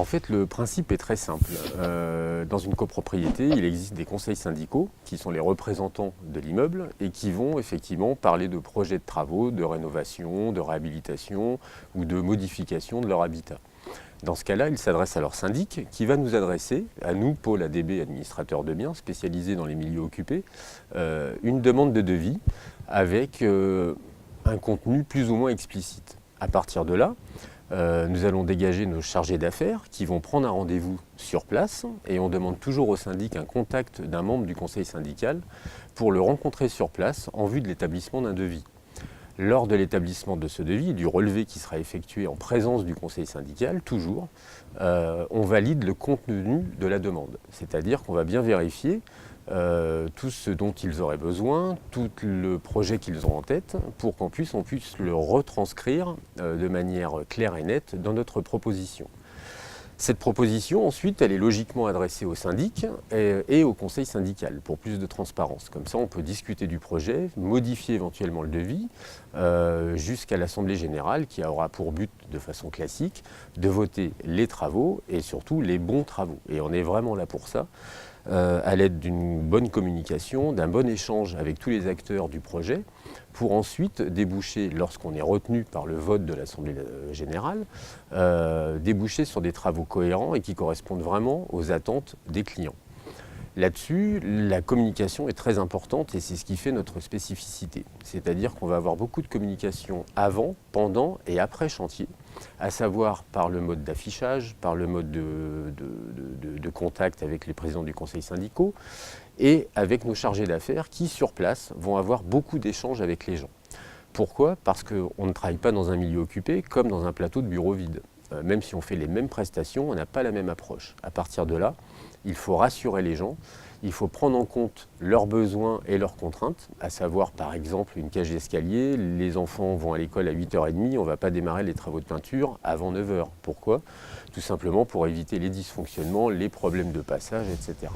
En fait, le principe est très simple. Dans une copropriété, il existe des conseils syndicaux qui sont les représentants de l'immeuble et qui vont effectivement parler de projets de travaux, de rénovation, de réhabilitation ou de modification de leur habitat. Dans ce cas-là, ils s'adressent à leur syndic qui va nous adresser, à nous, pôle ADB, administrateur de biens, spécialisé dans les milieux occupés, une demande de devis avec un contenu plus ou moins explicite. À partir de là, nous allons dégager nos chargés d'affaires qui vont prendre un rendez-vous sur place et on demande toujours au syndic un contact d'un membre du conseil syndical pour le rencontrer sur place en vue de l'établissement d'un devis. Lors de l'établissement de ce devis et du relevé qui sera effectué en présence du conseil syndical, toujours, on valide le contenu de la demande. C'est-à-dire qu'on va bien vérifier tout ce dont ils auraient besoin, tout le projet qu'ils ont en tête, pour qu'on puisse le retranscrire de manière claire et nette dans notre proposition. Cette proposition, ensuite, elle est logiquement adressée au syndic et au conseil syndical pour plus de transparence. Comme ça, on peut discuter du projet, modifier éventuellement le devis jusqu'à l'Assemblée générale qui aura pour but, de façon classique, de voter les travaux et surtout les bons travaux. Et on est vraiment là pour ça, à l'aide d'une bonne communication, d'un bon échange avec tous les acteurs du projet, pour ensuite déboucher, lorsqu'on est retenu par le vote de l'Assemblée générale, déboucher sur des travaux cohérents et qui correspondent vraiment aux attentes des clients. Là-dessus, la communication est très importante et c'est ce qui fait notre spécificité. C'est-à-dire qu'on va avoir beaucoup de communication avant, pendant et après chantier, à savoir par le mode d'affichage, par le mode de contact avec les présidents du conseil syndicaux et avec nos chargés d'affaires qui, sur place, vont avoir beaucoup d'échanges avec les gens. Pourquoi ? Parce qu'on ne travaille pas dans un milieu occupé comme dans un plateau de bureau vide. Même si on fait les mêmes prestations, on n'a pas la même approche. À partir de là, il faut rassurer les gens, il faut prendre en compte leurs besoins et leurs contraintes, à savoir par exemple une cage d'escalier, les enfants vont à l'école à 8h30, on ne va pas démarrer les travaux de peinture avant 9h. Pourquoi ? Tout simplement pour éviter les dysfonctionnements, les problèmes de passage, etc.